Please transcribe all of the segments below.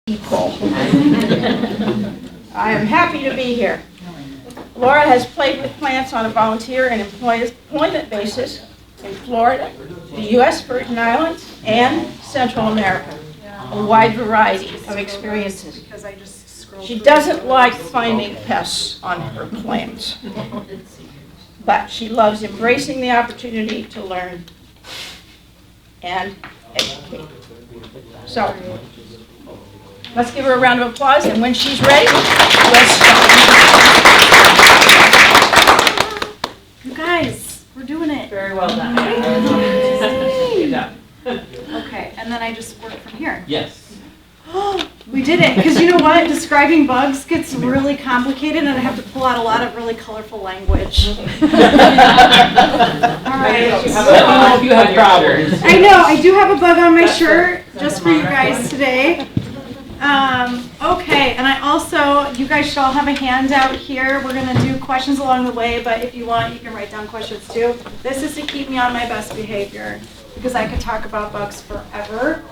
people. I am happy to be here. Laura has played with plants on a volunteer and employment basis in Florida, the U.S. Virgin Islands, and Central America. A wide variety of experiences. She doesn't like finding pests on her plants, but she loves embracing the opportunity to learn and educate. So, let's give her a round of applause, and when she's ready, let's start. You guys, we're doing it. Very well done. Good job. Okay, and then I just work from here. Yes. We did it, because you know what? Describing bugs gets really complicated, and I have to pull out a lot of really colorful language. All right. You have problems. I know, I do have a bug on my shirt, just for you guys today. Okay, and I also, you guys should all have a handout here. We're going to do questions along the way, but if you want, you can write down questions too. This is to keep me on my best behavior, because I could talk about bugs forever.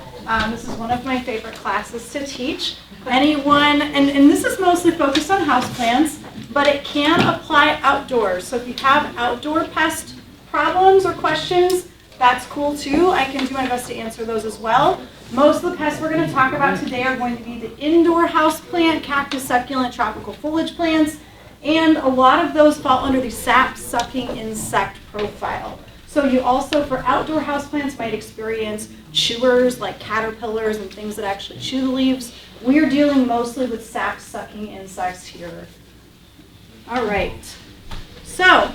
This is one of my favorite classes to teach. Anyone, and this is mostly focused on houseplants, but it can apply outdoors. So if you have outdoor pest problems or questions, that's cool too. I can do my best to answer those as well. Most of the pests we're going to talk about today are going to be the indoor houseplant, cactus, succulent, tropical foliage plants, and a lot of those fall under the sap-sucking insect profile. So you also, for outdoor houseplants, might experience chewers like caterpillars and things that actually chew the leaves. We're dealing mostly with sap-sucking insects here. All right. So,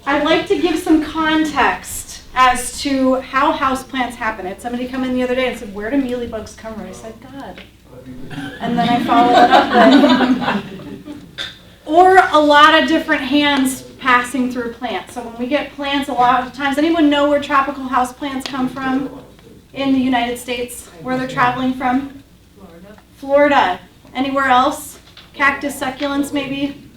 I'd like to give some context as to how houseplants happen. I had somebody come in the other day and said, where do mealybugs come from? I said, God. And then I followed it up with, or a lot of different hands passing through plants. So when we get plants, a lot of times, anyone know where tropical houseplants come from in the United States? Where they're traveling from? Florida. Anywhere else? Cactus, succulents maybe?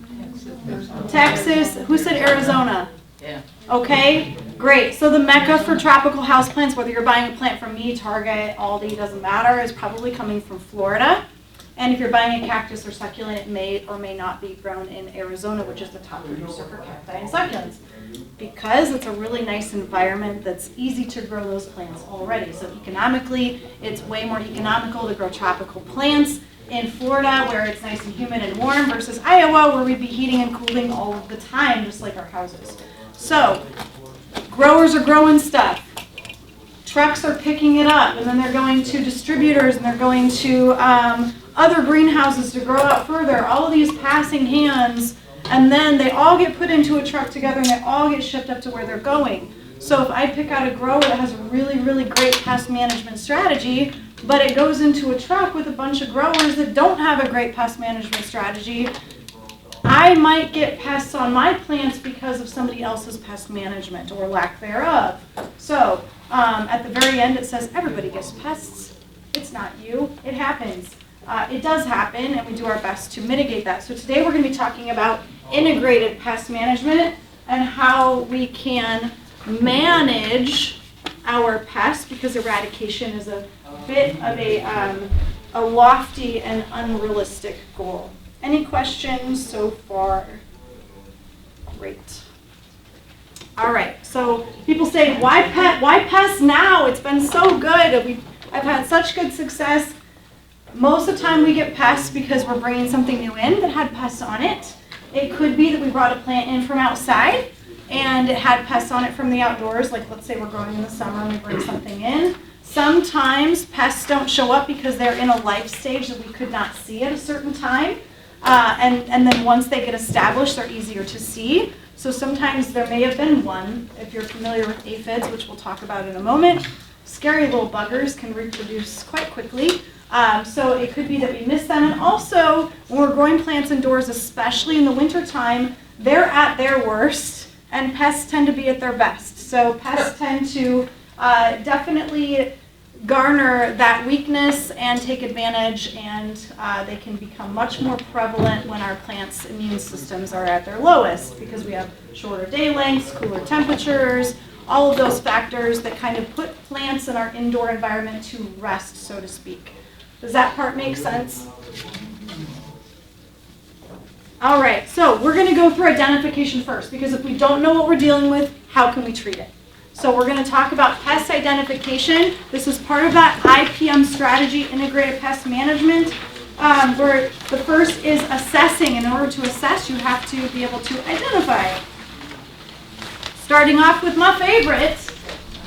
Texas. Who said Arizona? Yeah. Okay, great. So the mecca for tropical houseplants, whether you're buying a plant from me, Target, Aldi, doesn't matter, is probably coming from Florida. And if you're buying a cactus or succulent, it may or may not be grown in Arizona, which is the top producer for cacti and succulents, because it's a really nice environment that's easy to grow those plants already. So economically, it's way more economical to grow tropical plants in Florida, where it's nice and humid and warm, versus Iowa, where we'd be heating and cooling all of the time, just like our houses. So growers are growing stuff. Trucks are picking it up, and then they're going to distributors, and they're going to other greenhouses to grow out further. All of these passing hands, and then they all get put into a truck together, and they all get shipped up to where they're going. So if I pick out a grower that has a really, really great pest management strategy, but it goes into a truck with a bunch of growers that don't have a great pest management strategy, I might get pests on my plants because of somebody else's pest management or lack thereof. So at the very end it says everybody gets pests. It's not you. It happens. It does happen, and we do our best to mitigate that. So today we're going to be talking about integrated pest management and how we can manage our pests, because eradication is a bit of a lofty and unrealistic goal. Any questions so far? Great. All right, so people say, why pests now? It's been so good. I've had such good success. Most of the time we get pests because we're bringing something new in that had pests on it. It could be that we brought a plant in from outside and it had pests on it from the outdoors, like let's say we're growing in the summer and we bring something in. Sometimes pests don't show up because they're in a life stage that we could not see at a certain time. And then once they get established, they're easier to see. So sometimes there may have been one. If you're familiar with aphids, which we'll talk about in a moment, scary little buggers can reproduce quite quickly. So it could be that we miss them. And also, when we're growing plants indoors, especially in the wintertime, they're at their worst, and pests tend to be at their best. So pests tend to definitely garner that weakness and take advantage, and they can become much more prevalent when our plants' immune systems are at their lowest, because we have shorter day lengths, cooler temperatures, all of those factors that kind of put plants in our indoor environment to rest, so to speak. Does that part make sense? All right, so we're going to go through identification first, because if we don't know what we're dealing with, how can we treat it? So we're going to talk about pest identification. This is part of that IPM strategy, Integrated Pest Management, where the first is assessing. In order to assess, you have to be able to identify. Starting off with my favorite,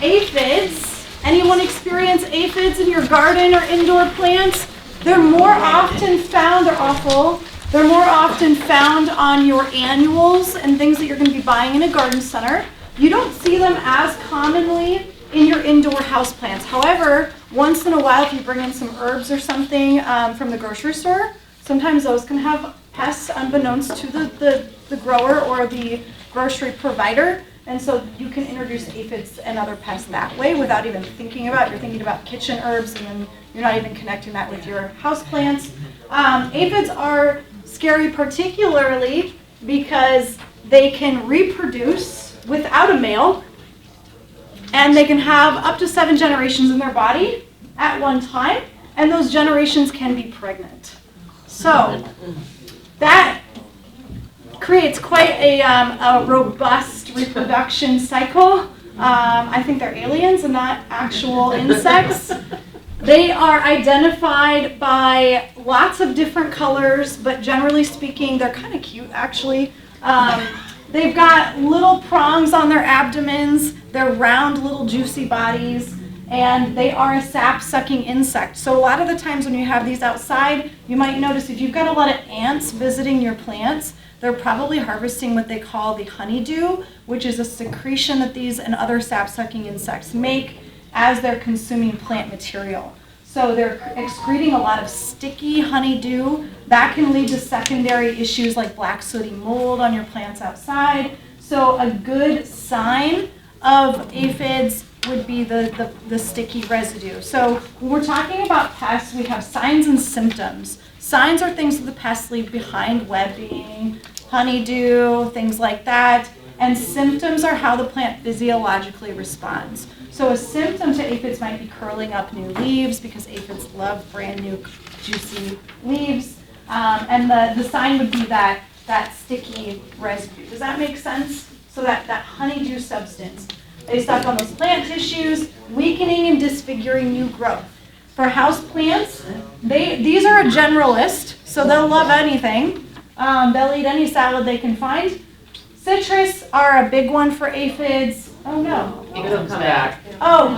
aphids. Anyone experience aphids in your garden or indoor plants? They're more often found, they're more often found on your annuals and things that you're going to be buying in a garden center. You don't see them as commonly in your indoor houseplants. However, once in a while, if you bring in some herbs or something from the grocery store, sometimes those can have pests unbeknownst to the grower or the grocery provider. And so you can introduce aphids and other pests that way without even thinking about it. You're thinking about kitchen herbs, and then you're not even connecting that with your houseplants. Aphids are scary particularly because they can reproduce without a male, and they can have up to 7 generations in their body at one time, and those generations can be pregnant. So that creates quite a robust reproduction cycle. I think they're aliens and not actual insects. They are identified by lots of different colors, but generally speaking, they're kind of cute actually. They've got little prongs on their abdomens, they're round little juicy bodies, and they are a sap-sucking insect. So a lot of the times when you have these outside, you might notice if you've got a lot of ants visiting your plants, they're probably harvesting what they call the honeydew, which is a secretion that these and other sap-sucking insects make as they're consuming plant material. So they're excreting a lot of sticky honeydew. That can lead to secondary issues like black sooty mold on your plants outside. So a good sign of aphids would be the sticky residue. So when we're talking about pests, we have signs and symptoms. Signs are things that the pests leave behind, webbing, honeydew, things like that. And symptoms are how the plant physiologically responds. So a symptom to aphids might be curling up new leaves, because aphids love brand new juicy leaves. And the sign would be that sticky residue. Does that make sense? So that honeydew substance. They suck on those plant tissues, weakening and disfiguring new growth. For house plants, these are a generalist, so they'll love anything. They'll eat any salad they can find. Citrus are a big one for aphids. Oh no. It'll come back. Oh.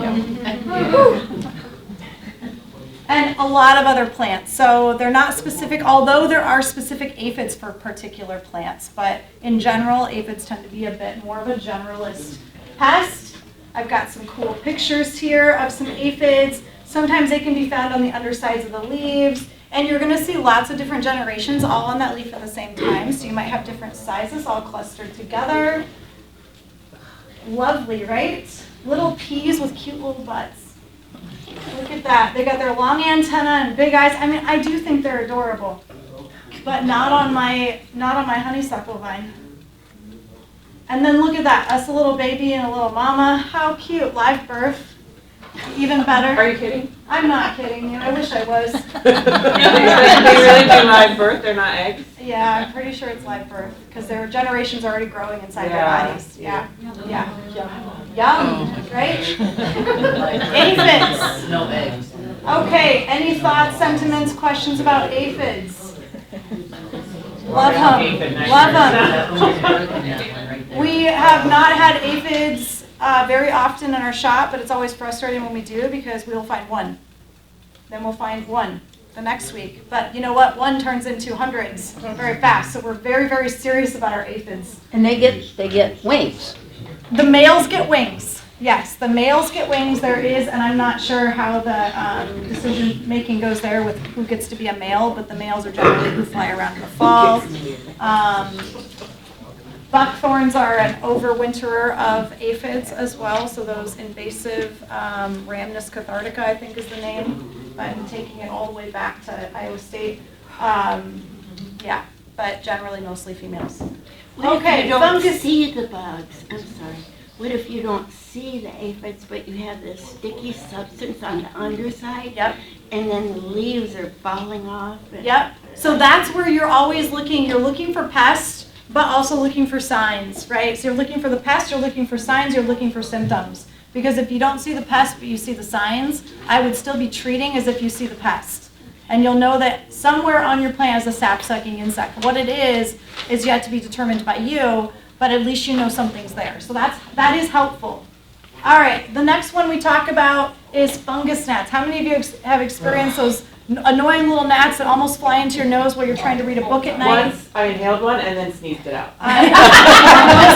And a lot of other plants. So they're not specific, although there are specific aphids for particular plants. But in general, aphids tend to be a bit more of a generalist pest. I've got some cool pictures here of some aphids. Sometimes they can be found on the undersides of the leaves. And you're going to see lots of different generations all on that leaf at the same time. So you might have different sizes all clustered together. Lovely, right? Little peas with cute little butts. Look at that. They got their long antenna and big eyes. I mean, I do think they're adorable. But not on my honeysuckle vine. And then look at that. Us a little baby and a little mama. How cute. Live birth. Even better. Are you kidding? I'm not kidding you. I wish I was. They really do live birth, they're not eggs? Yeah, I'm pretty sure it's live birth because their generations are already growing inside their bodies. Yeah. Yum, right? Aphids. No eggs. Okay, any thoughts, sentiments, questions about aphids? Love them. Love them. We have not had aphids very often in our shop, but it's always frustrating when we do because we'll find one. Then we'll find one the next week. But you know what? One turns into hundreds very fast. So we're very, very serious about our aphids. And they get wings. The males get wings. Yes, the males get wings. There is, and I'm not sure how the decision making goes there with who gets to be a male, but the males are generally who fly around in the fall. Buckthorns are an overwinterer of aphids as well, so those invasive Rhamnus cathartica, I think is the name. I'm taking it all the way back to Iowa State. Yeah, but generally mostly females. What Okay, if you don't fungus. see the bugs? I'm sorry. what if you don't see the aphids, but you have this sticky substance on the underside? Yep. And then the leaves are falling off? Yep. So that's where you're always looking. You're looking for pests, but also looking for signs, right? So you're looking for the pest, you're looking for signs, you're looking for symptoms. Because if you don't see the pest, but you see the signs, I would still be treating as if you see the pest. And you'll know that somewhere on your plant is a sap-sucking insect. What it is yet to be determined by you, but at least you know something's there. So that is helpful. All right, the next one we talk about is fungus gnats. How many of you have experienced those annoying little gnats that almost fly into your nose while you're trying to read a book at night? Once I inhaled one and then sneezed it out. Was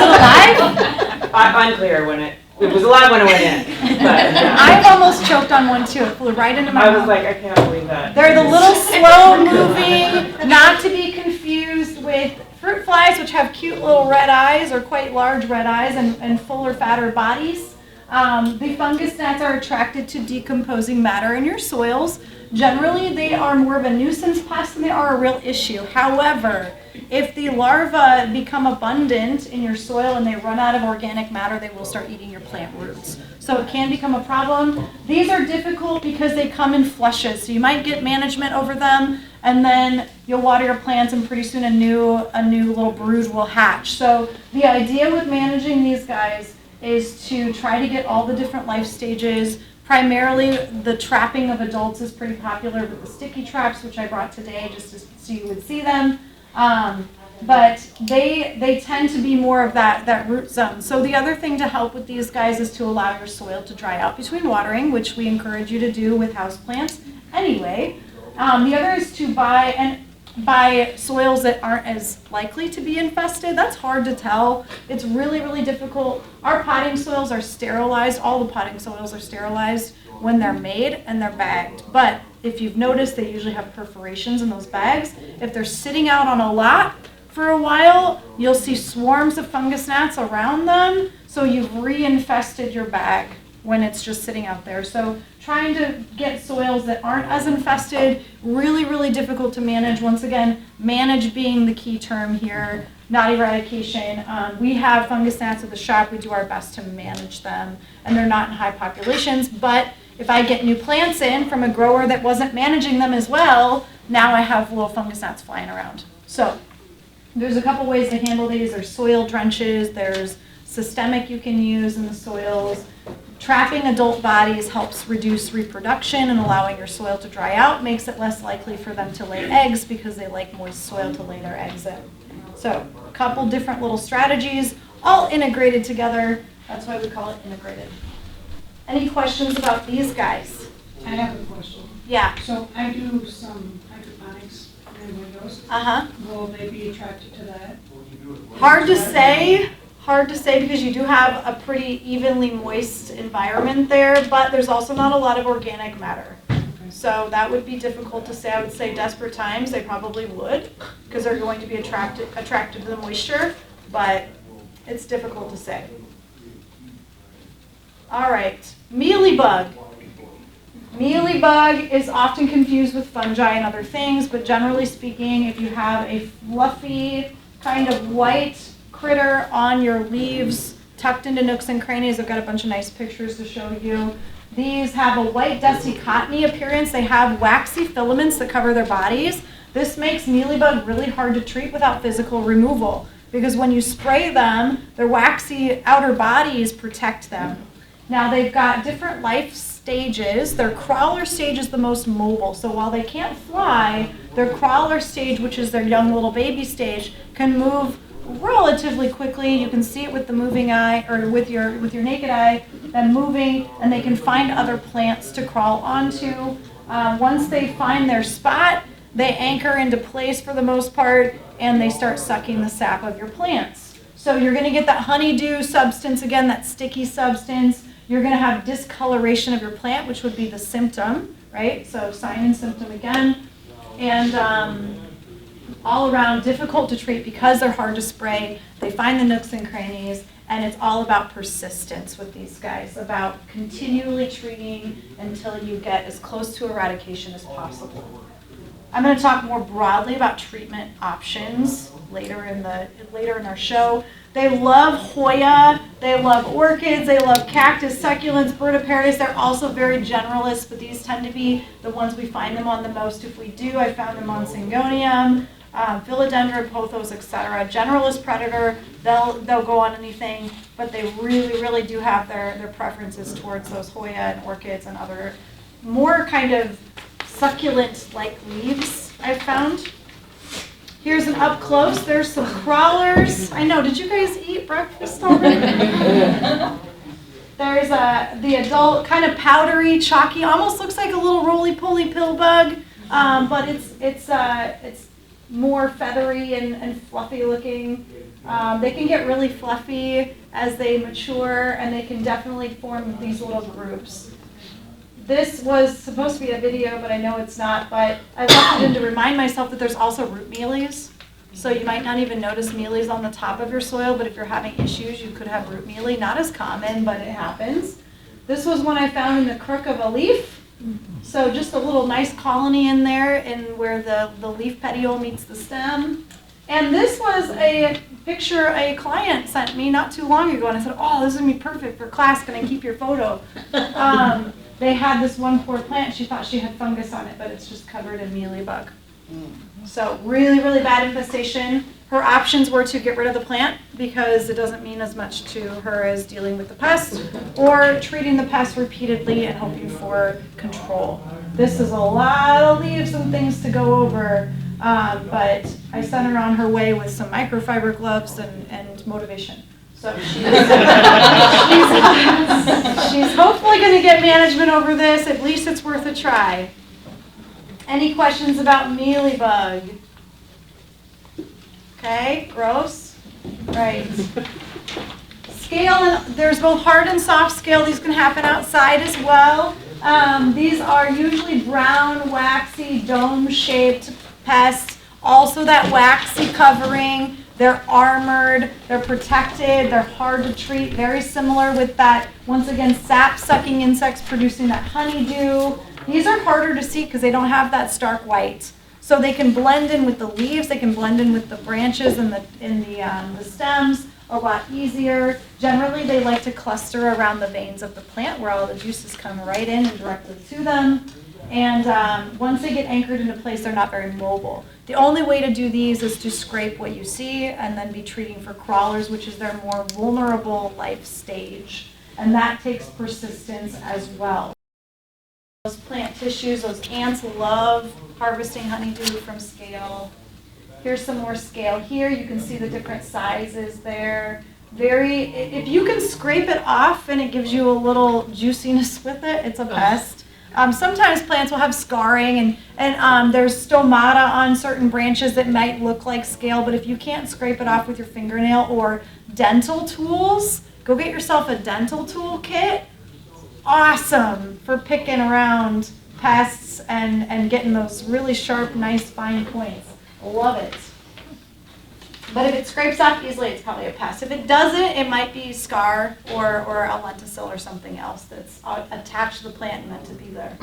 it alive? Unclear when it was alive when it went in. But, yeah. I've almost choked on one too. It flew right into my I mouth. was like, I can't believe that. They're the little slow-moving, not to be confused with fruit flies, which have cute little red eyes or quite large red eyes and fuller, fatter bodies. The fungus gnats are attracted to decomposing matter in your soils. Generally, they are more of a nuisance pest than they are a real issue. However, if the larvae become abundant in your soil and they run out of organic matter, they will start eating your plant roots. So it can become a problem. These are difficult because they come in flushes. So you might get management over them, and then you'll water your plants, and pretty soon a new little brood will hatch. So the idea with managing these guys is to try to get all the different life stages. Primarily, the trapping of adults is pretty popular with the sticky traps, which I brought today just so you would see them. But they tend to be more of that root zone. So the other thing to help with these guys is to allow your soil to dry out between watering, which we encourage you to do with houseplants anyway. The other is to buy soils that aren't as likely to be infested. That's hard to tell. It's really, really difficult. Our potting soils are sterilized. All the potting soils are sterilized when they're made and they're bagged. But if you've noticed, they usually have perforations in those bags. If they're sitting out on a lot for a while, you'll see swarms of fungus gnats around them. So you've reinfested your bag when it's just sitting out there. So trying to get soils that aren't as infested, really, really difficult to manage. Once again, manage being the key term here, not eradication. We have fungus gnats at the shop. We do our best to manage them, and they're not in high populations. But if I get new plants in from a grower that wasn't managing them as well, now I have little fungus gnats flying around. So there's a couple ways to handle these. There's soil drenches. There's systemic you can use in the soils. Trapping adult bodies helps reduce reproduction, and allowing your soil to dry out makes it less likely for them to lay eggs because they like moist soil to lay their eggs in. So a couple different little strategies, all integrated together. That's why we call it integrated. Any questions about these guys? I have a question. Yeah. So I do some hydroponics in windows. Uh-huh. Will they be attracted to that? Hard to say. Hard to say because you do have a pretty evenly moist environment there, but there's also not a lot of organic matter. So that would be difficult to say. I would say desperate times they probably would because they're going to be attracted to the moisture, but it's difficult to say. All right, mealybug. Mealybug is often confused with fungi and other things, but generally speaking, if you have a fluffy kind of white critter on your leaves, tucked into nooks and crannies. I've got a bunch of nice pictures to show you. These have a white, dusty, cottony appearance. They have waxy filaments that cover their bodies. This makes mealybug really hard to treat without physical removal because when you spray them, their waxy outer bodies protect them. Now they've got different life stages. Their crawler stage is the most mobile. So while they can't fly, their crawler stage, which is their young little baby stage, can move relatively quickly. You can see it with the moving eye or with your naked eye, them moving, and they can find other plants to crawl onto. Once they find their spot, they anchor into place for the most part, and they start sucking the sap of your plants. So you're going to get that honeydew substance again, that sticky substance. You're going to have discoloration of your plant, which would be the symptom, right? So sign and symptom again. And all around difficult to treat because they're hard to spray. They find the nooks and crannies, and it's all about persistence with these guys, about continually treating until you get as close to eradication as possible. I'm going to talk more broadly about treatment options later in our show. They love Hoya, they love orchids, they love cactus, succulents, bird of paradise. They're also very generalist, but these tend to be the ones we find them on the most. If we do, I found them on Syngonium, philodendron, pothos, etc. Generalist predator, they'll go on anything, but they really do have their preferences towards those Hoya and orchids and other more kind of succulent-like leaves I've found. Here's an up close. There's some crawlers. I know, did you guys eat breakfast already? There's the adult kind of powdery, chalky, almost looks like a little roly-poly pill bug, but it's more feathery and fluffy looking. They can get really fluffy as they mature, and they can definitely form these little groups. This was supposed to be a video, but I know it's not, but I left it in to remind myself that there's also root mealies. So you might not even notice mealies on the top of your soil, but if you're having issues, you could have root mealy. Not as common, but it happens. This was one I found in the crook of a leaf. So just a little nice colony in there and where the leaf petiole meets the stem. And this was a picture a client sent me not too long ago, and I said, oh, this is going to be perfect for class. Can I keep your photo? They had this one poor plant. She thought she had fungus on it, but it's just covered in mealybug. So really bad infestation. Her options were to get rid of the plant because it doesn't mean as much to her as dealing with the pest, or treating the pest repeatedly and hoping for control. This is a lot of leaves and things to go over, but I sent her on her way with some microfiber gloves and motivation. So she's hopefully going to get management over this. At least it's worth a try. Any questions about mealybug? Okay, gross. Right. Scale, and there's both hard and soft scale. These can happen outside as well. These are usually brown, waxy, dome-shaped pests. Also that waxy covering. They're armored, they're protected, they're hard to treat, very similar with that, once again, sap-sucking insects producing that honeydew. These are harder to see because they don't have that stark white. So they can blend in with the leaves, they can blend in with the branches and the stems a lot easier. Generally, they like to cluster around the veins of the plant where all the juices come right in and directly to them. And once they get anchored into place, they're not very mobile. The only way to do these is to scrape what you see and then be treating for crawlers, which is their more vulnerable life stage. And that takes persistence as well. Those plant tissues, those ants love harvesting honeydew from scale. Here's some more scale here. You can see the different sizes there. If you can scrape it off and it gives you a little juiciness with it, it's a pest. Sometimes plants will have scarring and there's stomata on certain branches that might look like scale, but if you can't scrape it off with your fingernail or dental tools, go get yourself a dental tool kit. Awesome for picking around pests and getting those really sharp, nice, fine points. Love it. But if it scrapes off easily, it's probably a pest. If it doesn't, it might be scar or a lenticel or something else that's attached to the plant and meant to be there.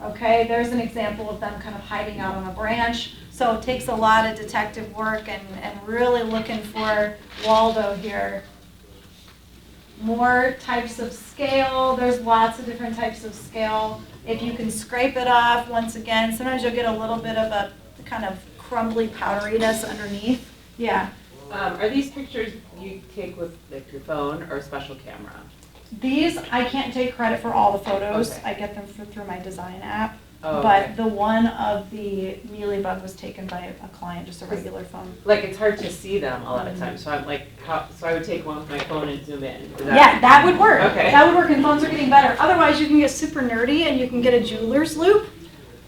Okay, there's an example of them kind of hiding out on a branch. So it takes a lot of detective work and really looking for Waldo here. More types of scale. There's lots of different types of scale. If you can scrape it off, once again, sometimes you'll get a little bit of a kind of crumbly powderiness underneath. Yeah. Are these pictures you take with like your phone or a special camera? These, I can't take credit for all the photos. Okay. I get them through my design app. Oh, but okay. the one of the mealybug was taken by a client, just a regular phone. Like it's hard to see them a lot of times, so I'm like, so I would take one with my phone and zoom in. Yeah, that would work. Okay. That would work, and phones are getting better. Otherwise, you can get super nerdy and you can get a jeweler's loop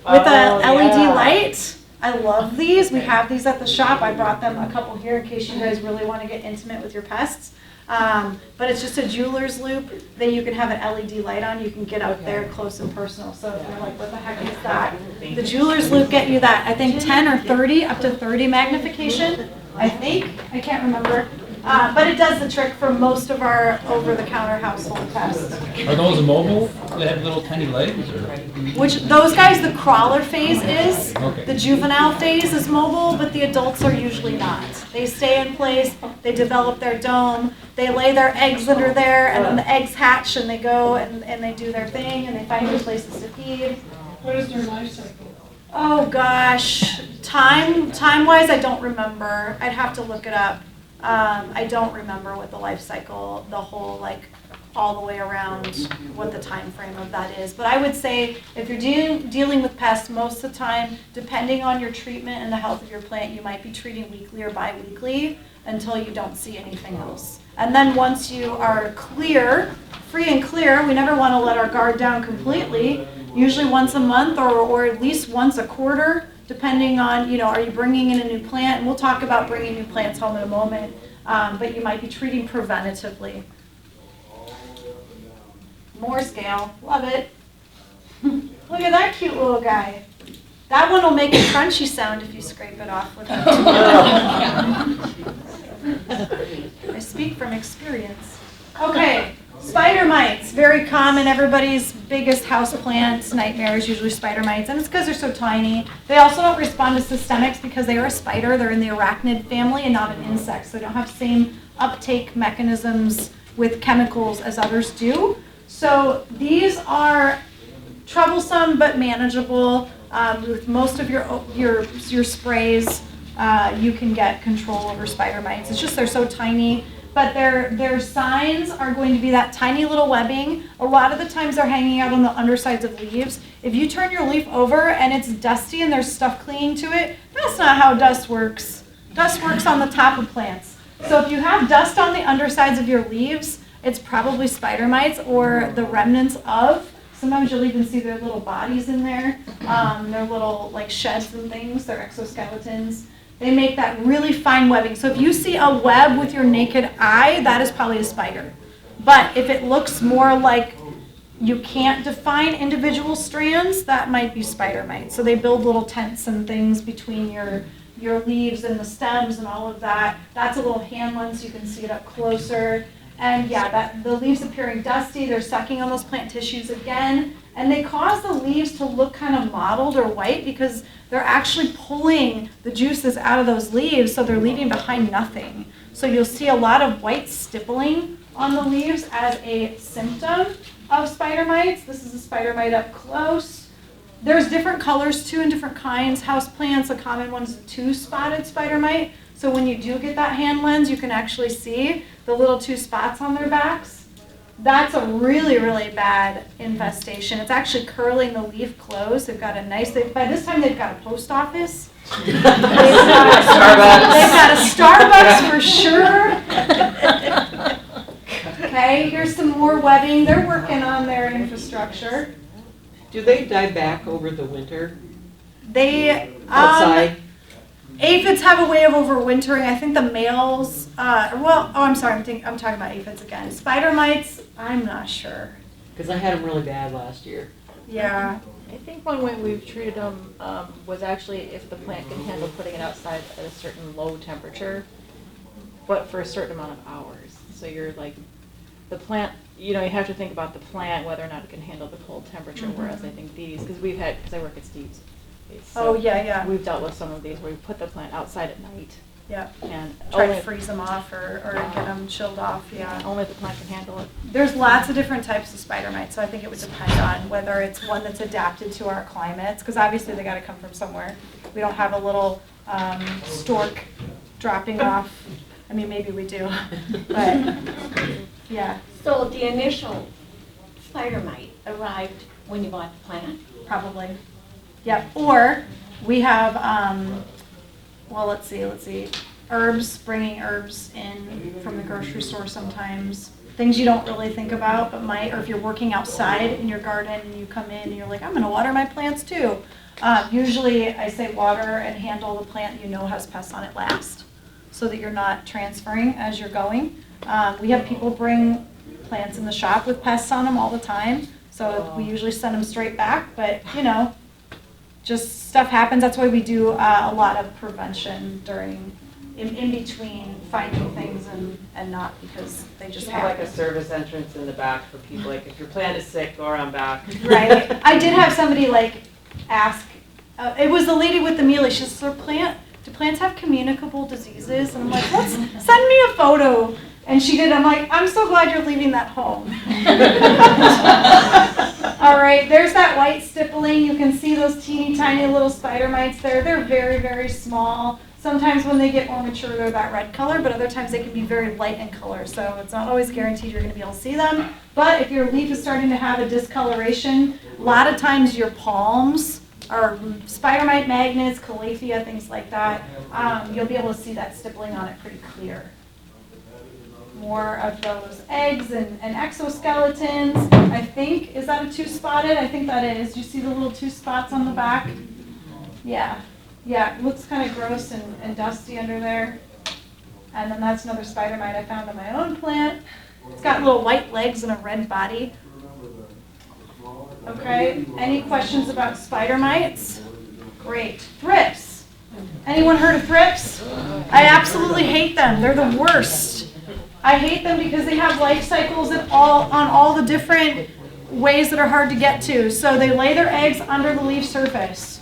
with a LED light. I love these. We have these at the shop. I brought them a couple here in case you guys really want to get intimate with your pests. But it's just a jeweler's loop. Then you can have an LED light on. You can get out there close and personal. So if you're like, what the heck is that? The jeweler's loop get you that. I think 10 or 30, up to 30 magnification. I think. I can't remember. But it does the trick for most of our over-the-counter household pests. Are those mobile? They have little tiny legs, or? Which, those guys, the crawler phase is. Okay. The juvenile phase is mobile, but the adults are usually not. They stay in place, they develop their dome, they lay their eggs under there, and then the eggs hatch, and they go and they do their thing, and they find new places to feed. What is their life cycle? Oh gosh, time-wise, I don't remember. I'd have to look it up. I don't remember what the life cycle, the whole, like, all the way around, what the time frame of that is. But I would say if you're dealing with pests, most of the time, depending on your treatment and the health of your plant, you might be treating weekly or bi-weekly until you don't see anything else. And then once you are clear, free and clear, we never want to let our guard down completely. Usually once a month or at least once a quarter, depending on, are you bringing in a new plant? And we'll talk about bringing new plants home in a moment, but you might be treating preventatively. More scale, love it. Look at that cute little guy. That one will make a crunchy sound if you scrape it off with it. I speak from experience. Okay, spider mites, very common. Everybody's biggest houseplant nightmare is usually spider mites, and it's because they're so tiny. They also don't respond to systemics because they are a spider. They're in the arachnid family and not an insect, so they don't have the same uptake mechanisms with chemicals as others do. So these are troublesome but manageable. With most of your sprays, you can get control over spider mites. It's just they're so tiny. But their signs are going to be that tiny little webbing. A lot of the times they're hanging out on the undersides of leaves. If you turn your leaf over and it's dusty and there's stuff clinging to it, that's not how dust works. Dust works on the top of plants. So if you have dust on the undersides of your leaves, it's probably spider mites or the remnants of. Sometimes you'll even see their little bodies in there, their little like sheds and things, their exoskeletons. They make that really fine webbing. So if you see a web with your naked eye, that is probably a spider. But if it looks more like you can't define individual strands, that might be spider mites. So they build little tents and things between your leaves and the stems and all of that. That's a little hand lens, you can see it up closer. And yeah, the leaves appearing dusty, they're sucking on those plant tissues again, and they cause the leaves to look kind of mottled or white because they're actually pulling the juices out of those leaves, so they're leaving behind nothing. So you'll see a lot of white stippling on the leaves as a symptom of spider mites. This is a spider mite up close. There's different colors too and different kinds. Houseplants, a common one is a two-spotted spider mite. So when you do get that hand lens, you can actually see the little two spots on their backs. That's a really, really bad infestation. It's actually curling the leaf close. They've got a nice, by this time they've got a post office. They've got a Starbucks for sure. Okay, here's some more webbing. They're working on their infrastructure. Do they die back over the winter They, outside? aphids have a way of overwintering. I think the males, I'm talking about aphids again. Spider mites, I'm not sure. Because I had them really bad last year. Yeah. I think one way we've treated them was actually if the plant can handle putting it outside at a certain low temperature, but for a certain amount of hours. So you're like, the plant, you have to think about the plant, whether or not it can handle the cold temperature, whereas I think these, because I work at Steve's. So yeah. we've dealt with some of these where we put the plant outside at night. Yeah. And Try to only, freeze them off or get them chilled off, yeah. only if the plant can handle it. There's lots of different types of spider mites, so I think it would depend on whether it's one that's adapted to our climates, because obviously they got to come from somewhere. We don't have a little stork dropping off. I mean, maybe we do, but yeah, So the initial spider mite arrived when you bought the plant? probably. Yep, or we have, let's see, bringing herbs in from the grocery store sometimes. Things you don't really think about, but might, or if you're working outside in your garden and you come in and you're like, I'm gonna water my plants too. Usually I say water and handle the plant has pests on it last, so that you're not transferring as you're going. We have people bring plants in the shop with pests on them all the time, so we usually send them straight back, but just stuff happens. That's why we do a lot of prevention during in between finding things and not because they just Just have like have a service entrance in the back for people, like if your plant is sick, go around back. Right. I did have somebody like ask, it was the lady with the mealy, she says, do plants have communicable diseases? And I'm like, send me a photo. And she did, I'm like, I'm so glad you're leaving that home. All right, there's that white stippling. You can see those teeny tiny little spider mites there. They're very, very small. Sometimes when they get more mature, they're that red color, but other times they can be very light in color. So it's not always guaranteed you're going to be able to see them. But if your leaf is starting to have a discoloration, a lot of times your palms or spider mite magnets, calathea, things like that, you'll be able to see that stippling on it pretty clear. More of those eggs and exoskeletons. I think, is that a two-spotted? I think that is. You see the little two spots on the back? Yeah. Yeah, it looks kind of gross and dusty under there. And then that's another spider mite I found on my own plant. It's got little white legs and a red body. Okay, any questions about spider mites? Great. Thrips. Anyone heard of thrips? I absolutely hate them. They're the worst. I hate them because they have life cycles on all the different ways that are hard to get to. So they lay their eggs under the leaf surface.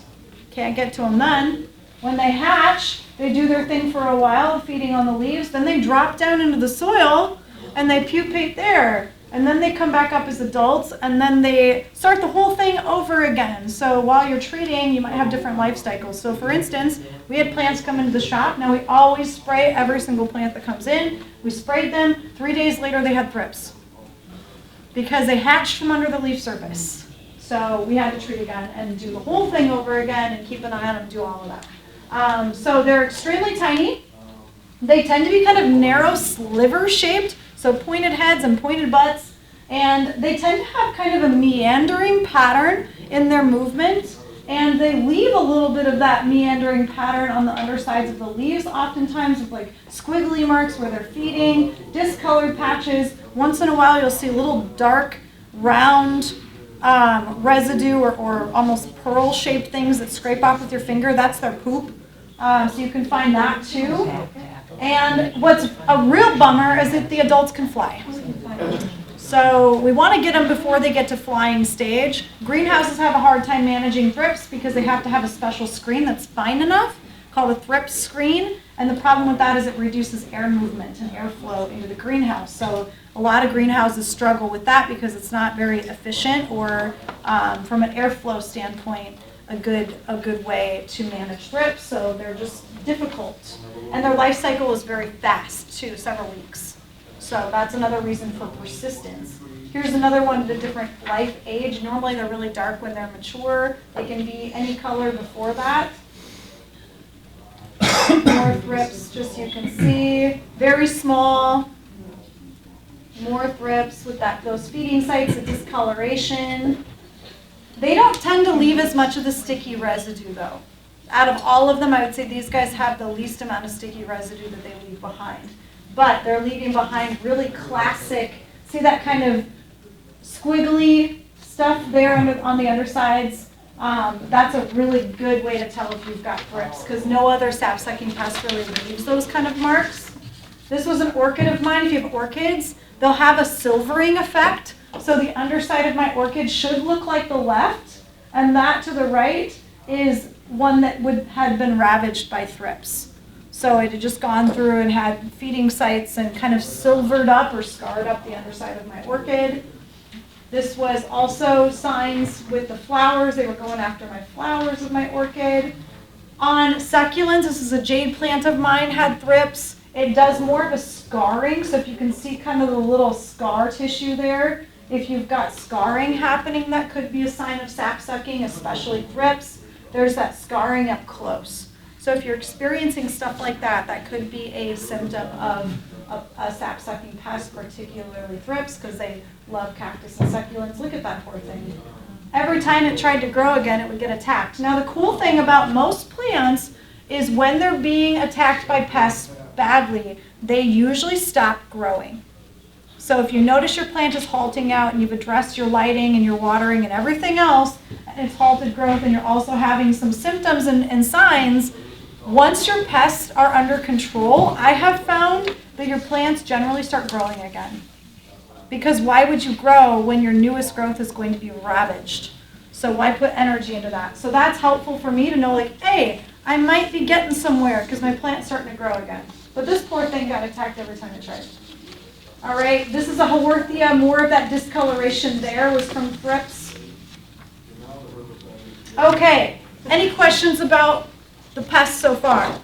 Can't get to them then. When they hatch, they do their thing for a while, feeding on the leaves. Then they drop down into the soil and they pupate there. And then they come back up as adults, and then they start the whole thing over again. So while you're treating, you might have different life cycles. So for instance, we had plants come into the shop. Now we always spray every single plant that comes in. We sprayed them. 3 days later, they had thrips because they hatched from under the leaf surface. So we had to treat again and do the whole thing over again and keep an eye on them and do all of that. So they're extremely tiny. They tend to be kind of narrow sliver shaped. So pointed heads and pointed butts, and they tend to have kind of a meandering pattern in their movement, and they leave a little bit of that meandering pattern on the undersides of the leaves, oftentimes with like squiggly marks where they're feeding, discolored patches. Once in a while you'll see little dark, round residue or almost pearl-shaped things that scrape off with your finger. That's their poop. So you can find that too. And what's a real bummer is that the adults can fly. So we want to get them before they get to flying stage. Greenhouses have a hard time managing thrips because they have to have a special screen that's fine enough called a thrip screen. And the problem with that is it reduces air movement and airflow into the greenhouse. So a lot of greenhouses struggle with that because it's not very efficient or from an airflow standpoint, a good way to manage thrips. So they're just difficult. And their life cycle is very fast too, several weeks. So that's another reason for persistence. Here's another one at a different life age. Normally they're really dark when they're mature. They can be any color before that. More thrips, just so you can see. Very small. More thrips with those feeding sites, the discoloration. They don't tend to leave as much of the sticky residue though. Out of all of them, I would say these guys have the least amount of sticky residue that they leave behind. But they're leaving behind really classic, see that kind of squiggly stuff there on the undersides? That's a really good way to tell if you've got thrips because no other sap-sucking pest really leaves those kind of marks. This was an orchid of mine. If you have orchids, they'll have a silvering effect. So the underside of my orchid should look like the left, and that to the right is one that had been ravaged by thrips. So it had just gone through and had feeding sites and kind of silvered up or scarred up the underside of my orchid. This was also signs with the flowers. They were going after my flowers of my orchid. On succulents, this is a jade plant of mine, had thrips. It does more of a scarring, so if you can see kind of the little scar tissue there, if you've got scarring happening, that could be a sign of sap sucking, especially thrips. There's that scarring up close. So if you're experiencing stuff like that, that could be a symptom of a sap-sucking pest, particularly thrips, because they love cactus and succulents. Look at that poor thing. Every time it tried to grow again, it would get attacked. Now the cool thing about most plants is when they're being attacked by pests badly, they usually stop growing. So if you notice your plant is halting out and you've addressed your lighting and your watering and everything else, and it's halted growth and you're also having some symptoms and signs, Once your pests are under control, I have found that your plants generally start growing again. Because why would you grow when your newest growth is going to be ravaged? So why put energy into that? So that's helpful for me to know, like, hey, I might be getting somewhere because my plant's starting to grow again. But this poor thing got attacked every time I tried. All right, this is a Haworthia. More of that discoloration there was from thrips. Okay, any questions about the pests so far?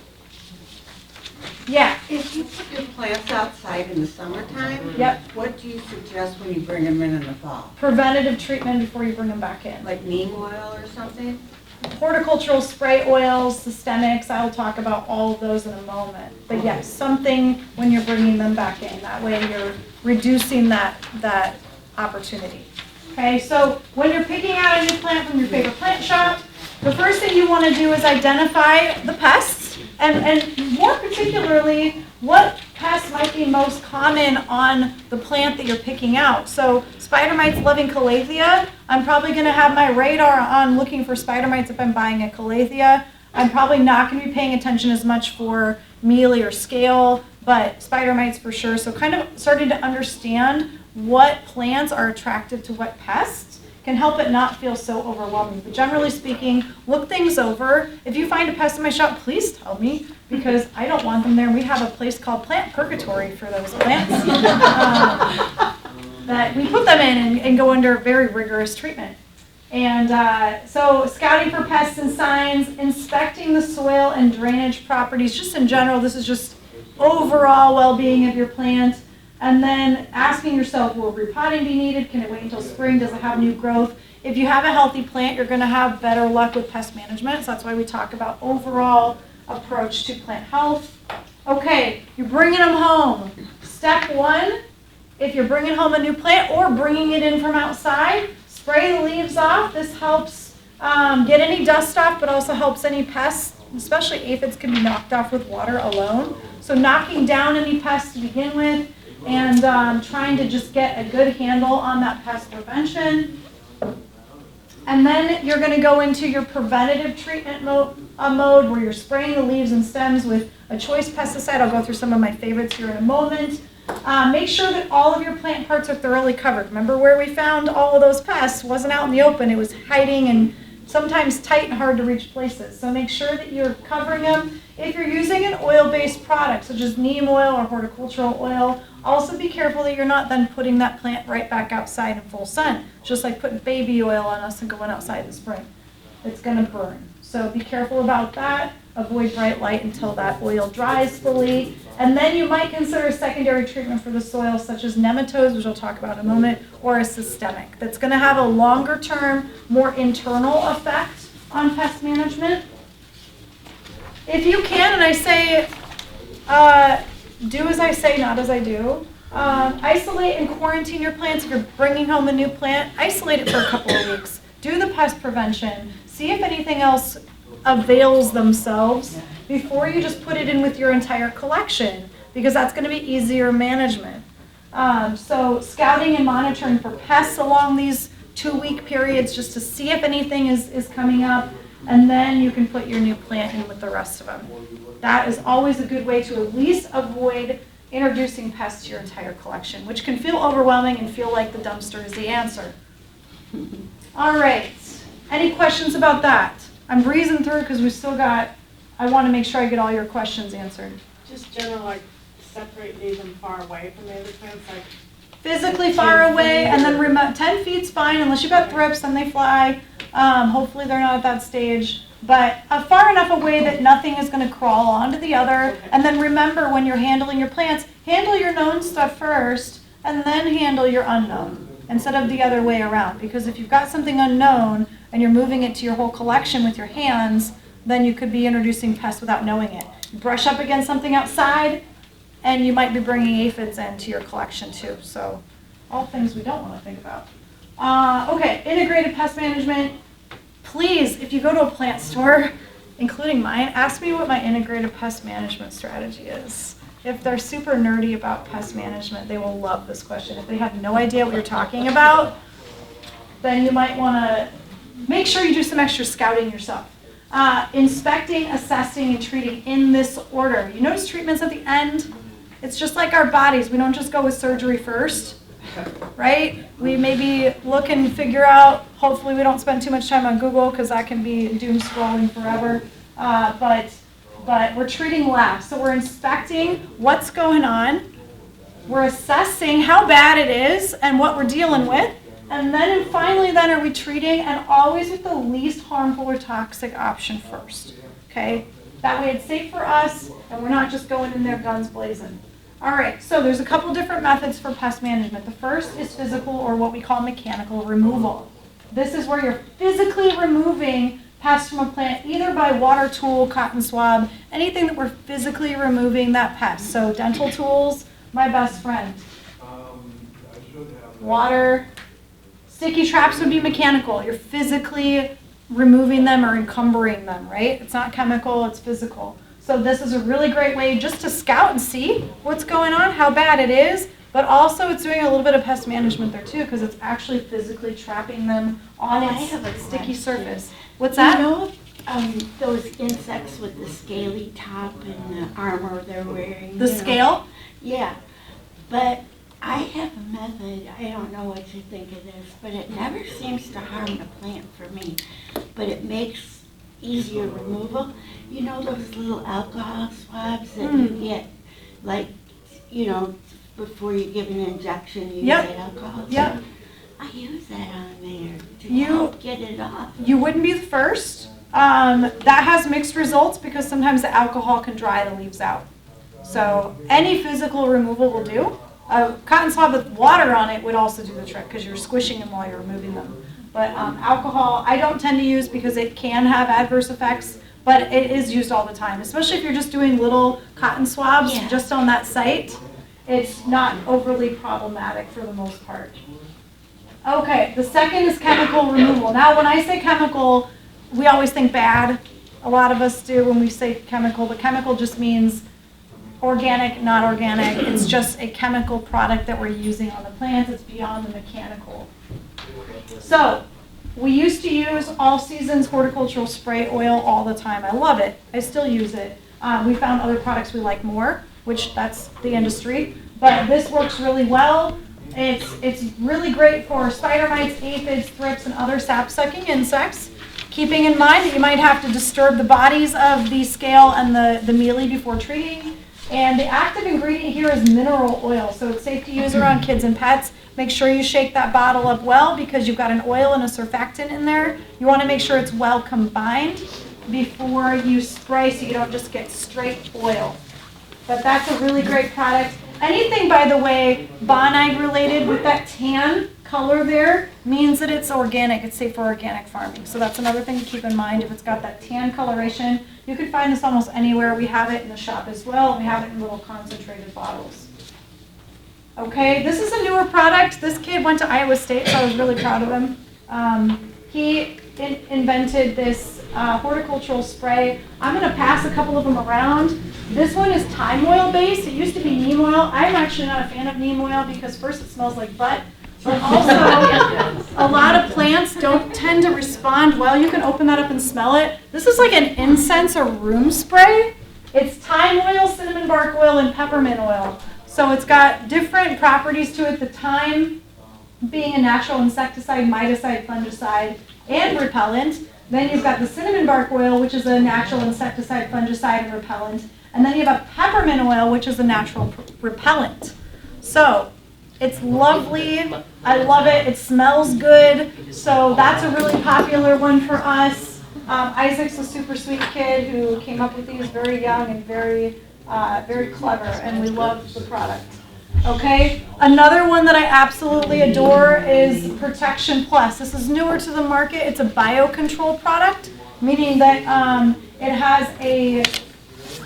Yeah. If you put your plants outside in the summertime, Yep. what do you suggest when you bring them in the fall? Preventative treatment before you bring them back in. Like neem oil or something? Horticultural spray oils, systemics, I'll talk about all of those in a moment. But yes, something when you're bringing them back in. That way you're reducing that opportunity. Okay, so when you're picking out a new plant from your favorite plant shop, the first thing you want to do is identify the pests, and more particularly, what pests might be most common on the plant that you're picking out. So spider mites loving Klavitter, I'm probably going to have my radar on looking for spider mites if I'm buying a Klavitter. I'm probably not going to be paying attention as much for mealy or scale, but spider mites for sure. So kind of starting to understand what plants are attractive to what pests can help it not feel so overwhelming. But generally speaking, look things over. If you find a pest in my shop, please tell me, because I don't want them there. We have a place called Plant Purgatory for those plants that we put them in and go under very rigorous treatment. And so scouting for pests and signs, inspecting the soil and drainage properties, just in general, this is just overall well-being of your plant. And then asking yourself, will repotting be needed? Can it wait until spring? Does it have new growth? If you have a healthy plant, you're going to have better luck with pest management. So that's why we talk about overall approach to plant health. Okay, you're bringing them home. Step one, if you're bringing home a new plant or bringing it in from outside, spray the leaves off. This helps get any dust off, but also helps any pests, especially aphids, can be knocked off with water alone. So knocking down any pests to begin with, and trying to just get a good handle on that pest prevention. And then you're going to go into your preventative treatment mode where you're spraying the leaves and stems with a choice pesticide. I'll go through some of my favorites here in a moment. Make sure that all of your plant parts are thoroughly covered. Remember where we found all of those pests wasn't out in the open. It was hiding in sometimes tight and hard to reach places. So make sure that you're covering them. If you're using an oil-based product, such as neem oil or horticultural oil, also be careful that you're not then putting that plant right back outside in full sun. Just like putting baby oil on us and going outside in the spring. It's going to burn. So be careful about that. Avoid bright light until that oil dries fully. And then you might consider a secondary treatment for the soil, such as nematodes, which I'll talk about in a moment, or a systemic. That's going to have a longer term, more internal effect on pest management. If you can, and I say, do as I say, not as I do. Isolate and quarantine your plants. If you're bringing home a new plant, isolate it for a couple of weeks. Do the pest prevention. See if anything else avails themselves before you just put it in with your entire collection, because that's going to be easier management. So scouting and monitoring for pests along these 2-week periods just to see if anything is coming up, and then you can put your new plant in with the rest of them. That is always a good way to at least avoid introducing pests to your entire collection, which can feel overwhelming and feel like the dumpster is the answer. All right, any questions about that? I'm breezing through because we still got, I want to make sure I get all your questions answered. Just general, like, separate, leave them far away from the other plants, like. Physically far away, and then 10 feet's fine unless you've got thrips, then they fly. Hopefully they're not at that stage. But far enough away that nothing is going to crawl onto the other. And then remember, when you're handling your plants, handle your known stuff first, and then handle your unknown, instead of the other way around. Because if you've got something unknown, and you're moving it to your whole collection with your hands, then you could be introducing pests without knowing it. You brush up against something outside, and you might be bringing aphids into your collection too. So all things we don't want to think about. Okay, integrated pest management. Please, if you go to a plant store, including mine, ask me what my integrated pest management strategy is. If they're super nerdy about pest management, they will love this question. If they have no idea what you're talking about, then you might want to make sure you do some extra scouting yourself. Inspecting, assessing, and treating in this order. You notice treatments at the end? It's just like our bodies. We don't just go with surgery first, right? We maybe look and figure out, hopefully we don't spend too much time on Google because that can be doom scrolling forever. But we're treating last. So we're inspecting what's going on. We're assessing how bad it is and what we're dealing with. And then finally are we treating, and always with the least harmful or toxic option first. Okay? That way it's safe for us and we're not just going in there guns blazing. All right, so there's a couple different methods for pest management. The first is physical, or what we call mechanical removal. This is where you're physically removing pests from a plant, either by water tool, cotton swab, anything that we're physically removing that pest. So dental tools, my best friend. Water. Sticky traps would be mechanical. You're physically removing them or encumbering them, right? It's not chemical, it's physical. So this is a really great way just to scout and see what's going on, how bad it is, but also it's doing a little bit of pest management there too, because it's actually physically trapping them on its sticky surface. What's that? You know, those insects with the scaly top and the armor they're wearing. The scale? Yeah, but I have a method, I don't know what you think of this, but it never seems to harm the plant for me, but it makes easier removal. You know those little alcohol swabs that you get, like, you know, before you give an injection, you use that alcohol? Yep. I use that on there to You- help get it off. You wouldn't be the first. That has mixed results because sometimes the alcohol can dry the leaves out. So any physical removal will do. A cotton swab with water on it would also do the trick because you're squishing them while you're removing them. But alcohol, I don't tend to use because it can have adverse effects, but it is used all the time, especially if you're just doing little cotton swabs just on that site. It's not overly problematic for the most part. Okay, the second is chemical removal. Now, when I say chemical, we always think bad. A lot of us do when we say chemical, but chemical just means organic, not organic. It's just a chemical product that we're using on the plants. It's beyond the mechanical. So, we used to use all seasons horticultural spray oil all the time. I love it. I still use it. We found other products we like more, which that's the industry. But this works really well. It's really great for spider mites, aphids, thrips, and other sap-sucking insects. Keeping in mind that you might have to disturb the bodies of the scale and the mealy before treating. And the active ingredient here is mineral oil, so it's safe to use around kids and pets. Make sure you shake that bottle up well because you've got an oil and a surfactant in there. You want to make sure it's well combined before you spray so you don't just get straight oil. But that's a really great product. Anything, by the way, bonide related with that tan color there means that it's organic. It's safe for organic farming. So that's another thing to keep in mind. If it's got that tan coloration, you can find this almost anywhere. We have it in the shop as well. We have it in little concentrated bottles. Okay, this is a newer product. This kid went to Iowa State, so I was really proud of him. He invented this horticultural spray. I'm going to pass a couple of them around. This one is thyme oil based. It used to be neem oil. I'm actually not a fan of neem oil because first it smells like butt, but also a lot of plants don't tend to respond well. You can open that up and smell it. This is like an incense or room spray. It's thyme oil, cinnamon bark oil, and peppermint oil. So it's got different properties to it. The thyme being a natural insecticide, miticide, fungicide, and repellent. Then you've got the cinnamon bark oil, which is a natural insecticide, fungicide, and repellent. And then you have a peppermint oil, which is a natural repellent. So it's lovely. I love it. It smells good. So that's a really popular one for us. Isaac's a super sweet kid who came up with these very young and very clever, and we love the product. Okay, another one that I absolutely adore is Protection Plus. This is newer to the market. It's a biocontrol product, meaning that it has a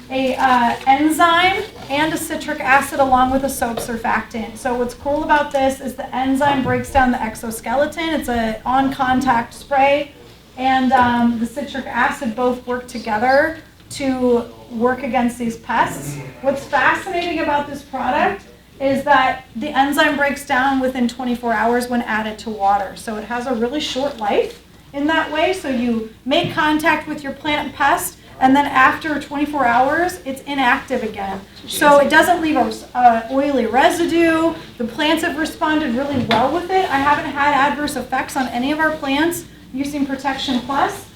enzyme and a citric acid along with a soap surfactant. So what's cool about this is the enzyme breaks down the exoskeleton. It's a on-contact spray, and the citric acid both work together to work against these pests. What's fascinating about this product is that the enzyme breaks down within 24 hours when added to water. So it has a really short life, in that way. So you make contact with your plant pest, and then after 24 hours, it's inactive again. So it doesn't leave a oily residue. The plants have responded really well with it. I haven't had adverse effects on any of our plants using Protection Plus.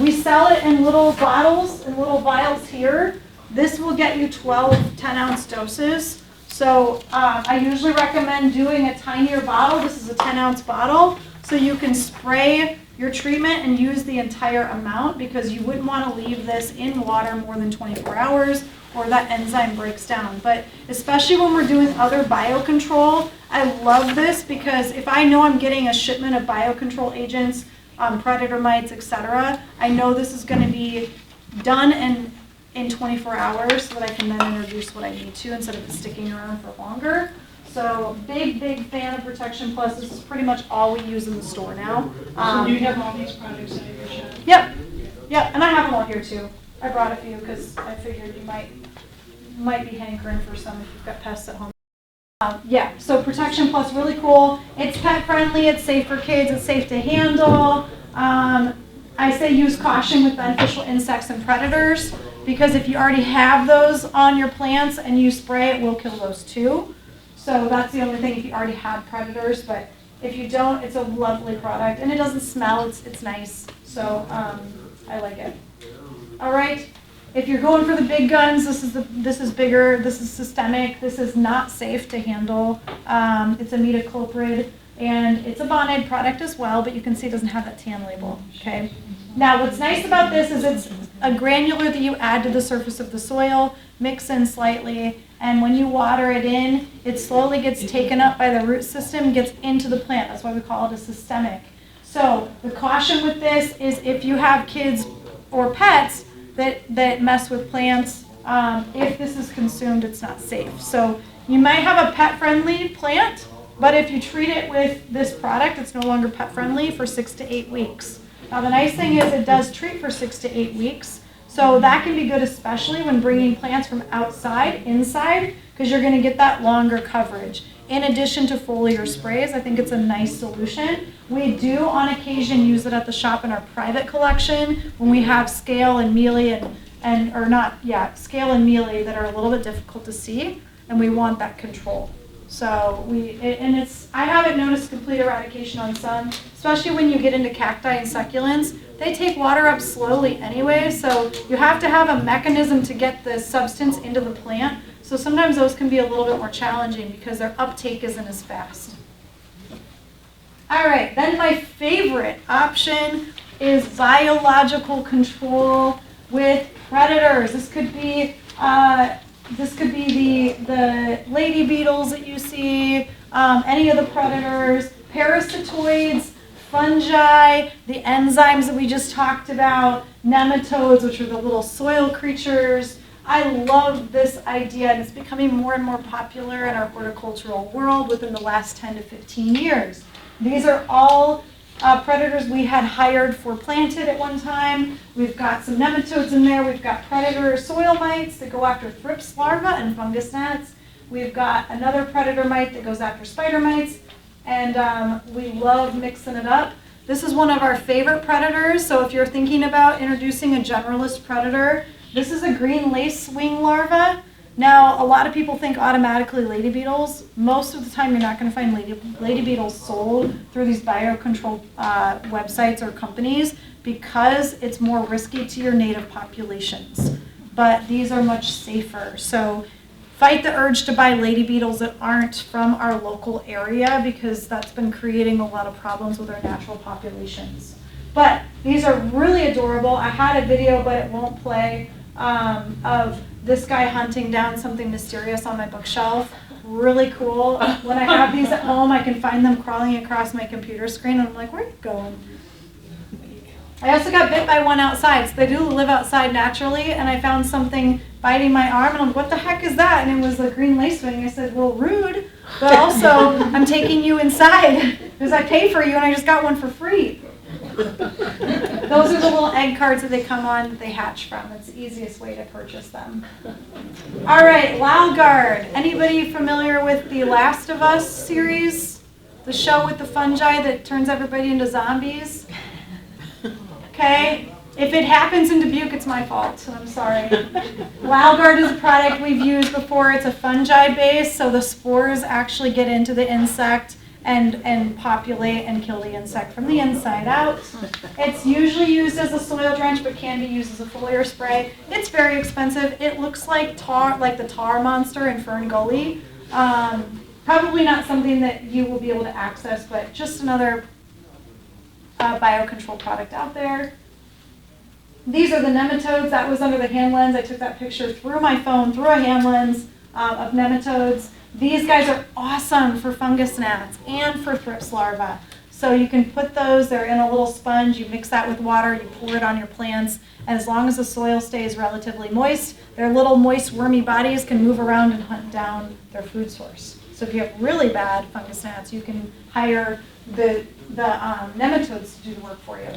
We sell it in little bottles and little vials here. This will get you 12 10-ounce doses. So I usually recommend doing a tinier bottle. This is a 10-ounce bottle. So you can spray your treatment and use the entire amount, because you wouldn't want to leave this in water more than 24 hours or that enzyme breaks down. But especially when we're doing other biocontrol, I love this, because if I know I'm getting a shipment of biocontrol agents, predator mites, etc., I know this is going to be done in 24 hours so that I can then introduce what I need to instead of it sticking around for longer. So big fan of Protection Plus. This is pretty much all we use in the store now. So you have all these products at your shop? Yep, and I have them all here too. I brought a few because I figured you might be hankering for some if you've got pests at home. Yeah, so Protection Plus, really cool. It's pet friendly, it's safe for kids, it's safe to handle. I say use caution with beneficial insects and predators, because if you already have those on your plants and you spray, it will kill those too. So that's the only thing if you already have predators, but if you don't, it's a lovely product, and it doesn't smell, it's nice. So I like it. All right, if you're going for the big guns, this is bigger, this is systemic, this is not safe to handle. It's imidacloprid, and it's a bonded product as well, but you can see it doesn't have that tan label, okay? Now, what's nice about this is it's a granular that you add to the surface of the soil, mix in slightly, and when you water it in, it slowly gets taken up by the root system, gets into the plant. That's why we call it a systemic. So the caution with this is if you have kids or pets that mess with plants, if this is consumed, it's not safe. So you might have a pet-friendly plant, but if you treat it with this product, it's no longer pet-friendly for 6 to 8 weeks. Now the nice thing is it does treat for 6 to 8 weeks, so that can be good, especially when bringing plants from outside inside, because you're going to get that longer coverage. In addition to foliar sprays, I think it's a nice solution. We do on occasion use it at the shop in our private collection when we have scale and mealy scale and mealy that are a little bit difficult to see, and we want that control. So I haven't noticed complete eradication on some, especially when you get into cacti and succulents. They take water up slowly anyway, so you have to have a mechanism to get the substance into the plant. So sometimes those can be a little bit more challenging because their uptake isn't as fast. All right, then my favorite option is biological control with predators. This could be the lady beetles that you see, any of the predators, parasitoids, fungi, the enzymes that we just talked about, nematodes, which are the little soil creatures. I love this idea, and it's becoming more and more popular in our horticultural world within the last 10 to 15 years. These are all predators we had hired for planted at one time. We've got some nematodes in there. We've got predator soil mites that go after thrips larvae and fungus gnats. We've got another predator mite that goes after spider mites, and we love mixing it up. This is one of our favorite predators, so if you're thinking about introducing a generalist predator, this is a green lace wing larva. Now, a lot of people think automatically lady beetles. Most of the time, you're not going to find lady beetles sold through these biocontrol websites or companies because it's more risky to your native populations. But these are much safer. So fight the urge to buy lady beetles that aren't from our local area, because that's been creating a lot of problems with our natural populations. But these are really adorable. I had a video, but it won't play, of this guy hunting down something mysterious on my bookshelf. Really cool. When I have these at home, I can find them crawling across my computer screen, and I'm like, where are you going? I also got bit by one outside. So they do live outside naturally, and I found something biting my arm, and I'm like, what the heck is that? And it was a green lacewing. I said, well, rude, but also I'm taking you inside because I paid for you, and I just got one for free. Those are the little egg cards that they come on that they hatch from. It's the easiest way to purchase them. All right, Lalgard. Anybody familiar with the Last of Us series? The show with the fungi that turns everybody into zombies? Okay? If it happens in Dubuque, it's my fault. I'm sorry. WildGuard is a product we've used before. It's a fungi base, so the spores actually get into the insect and populate and kill the insect from the inside out. It's usually used as a soil drench, but can be used as a foliar spray. It's very expensive. It looks like tar, like the tar monster in Fern Gully. Probably not something that you will be able to access, but just another biocontrol product out there. These are the nematodes. That was under the hand lens. I took that picture through my phone, through a hand lens of nematodes. These guys are awesome for fungus gnats and for thrips larvae. So you can put those, they're in a little sponge, you mix that with water, you pour it on your plants, and as long as the soil stays relatively moist, their little moist wormy bodies can move around and hunt down their food source. So if you have really bad fungus gnats, you can hire the nematodes to do the work for you.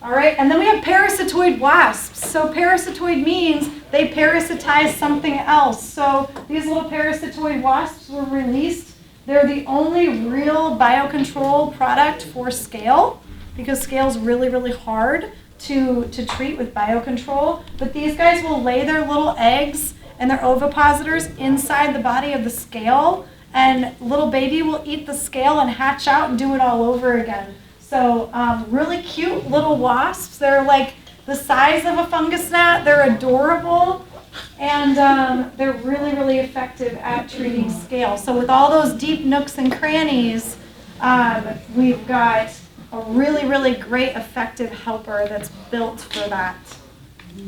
All right, and then we have parasitoid wasps. So parasitoid means they parasitize something else. So these little parasitoid wasps were released. They're the only real biocontrol product for scale, because scale is really, really hard to treat with biocontrol. But these guys will lay their little eggs and their ovipositors inside the body of the scale, and little baby will eat the scale and hatch out and do it all over again. So really cute little wasps. They're like the size of a fungus gnat. They're adorable, and they're really, really effective at treating scale. So with all those deep nooks and crannies, we've got a really, really great effective helper that's built for that.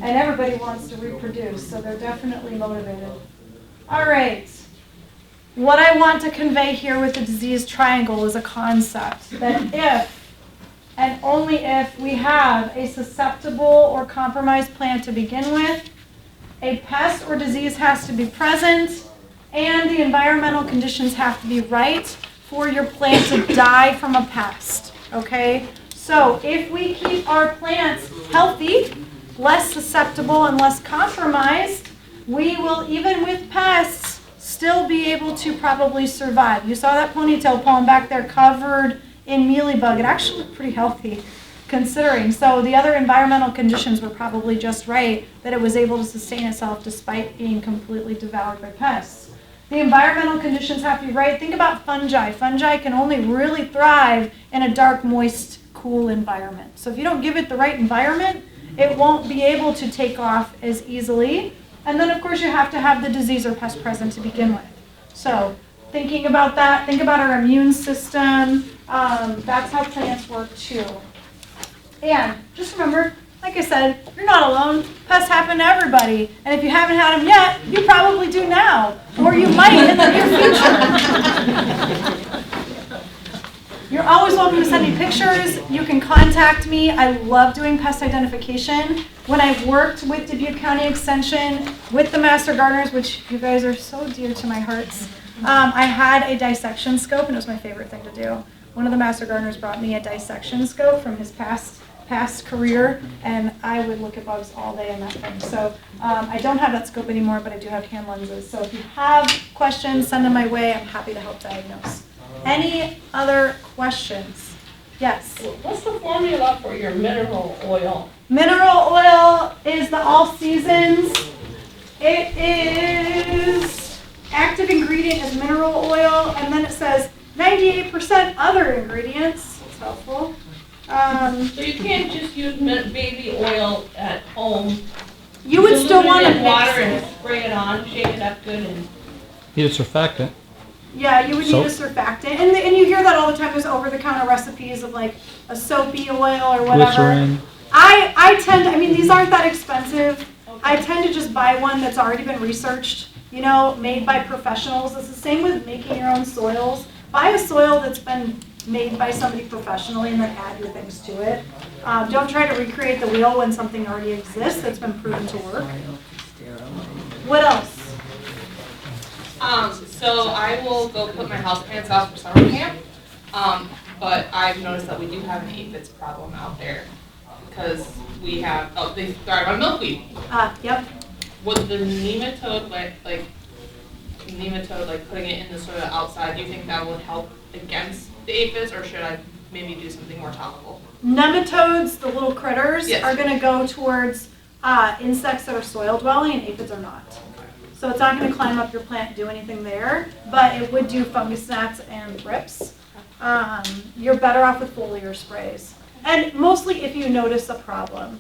And everybody wants to reproduce, so they're definitely motivated. All right. What I want to convey here with the disease triangle is a concept that if and only if we have a susceptible or compromised plant to begin with, a pest or disease has to be present, and the environmental conditions have to be right for your plant to die from a pest, okay? So if we keep our plants healthy, less susceptible and less compromised, we will, even with pests, still be able to probably survive. You saw that ponytail palm back there covered in mealybug. It actually looked pretty healthy considering. So the other environmental conditions were probably just right that it was able to sustain itself despite being completely devoured by pests. The environmental conditions have to be right. Think about fungi. Fungi can only really thrive in a dark, moist, cool environment. So if you don't give it the right environment, it won't be able to take off as easily. And then of course you have to have the disease or pest present to begin with. So thinking about that, think about our immune system. That's how plants work too. And just remember, like I said, you're not alone. Pests happen to everybody. And if you haven't had them yet, you probably do now. Or you might in the near future. You're always welcome to send me pictures. You can contact me. I love doing pest identification. When I worked with Dubuque County Extension, with the Master Gardeners, which you guys are so dear to my hearts, I had a dissection scope, and it was my favorite thing to do. One of the Master Gardeners brought me a dissection scope from his past career, and I would look at bugs all day in that thing. So I don't have that scope anymore, but I do have hand lenses. So if you have questions, send them my way. I'm happy to help diagnose. Any other questions? Yes? What's the formula for your mineral oil? Mineral oil is the all seasons. It is active ingredient is mineral oil, and then it says 98% other ingredients. It's helpful. So you can't just use baby oil at home. You would still want to in water mix and it. spray it on, shake it up good, and Need a surfactant. Yeah, you would Soap? need a surfactant. And you hear that all the time. There's over-the-counter recipes of like a soapy oil or whatever. Glycerin. I tend to, I mean, these aren't that expensive. I tend to just buy one that's already been researched, you know, made by professionals. It's the same with making your own soils. Buy a soil that's been made by somebody professionally and then add your things to it. Don't try to recreate the wheel when something already exists that's been proven to work. What else? So I will go put my houseplants out for summer camp, but I've noticed that we do have an aphids problem out there because we have, they thrive on milkweed. Yep. Would the nematode, like putting it in the soil outside, do you think that would help against the aphids, or should I maybe do something more topical? Nematodes, the little critters, Yes. are gonna go towards insects that are soil dwelling and aphids are not. So it's not gonna climb up your plant and do anything there, but it would do fungus gnats and thrips. You're better off with foliar sprays. And mostly if you notice a problem.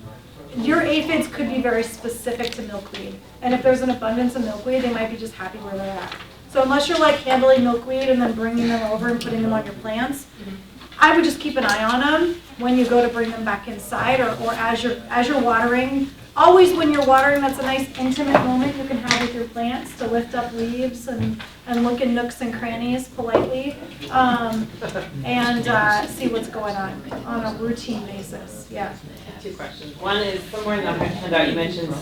Your aphids could be very specific to milkweed. And if there's an abundance of milkweed, they might be just happy where they're at. So unless you're like handling milkweed and then bringing them over and putting them on your plants, I would just keep an eye on them when you go to bring them back inside or as you're watering. Always when you're watering, that's a nice intimate moment you can have with your plants to lift up leaves and look in nooks and crannies politely and see what's going on a routine basis. Yeah. Two questions. One is somewhere in the handout you mentioned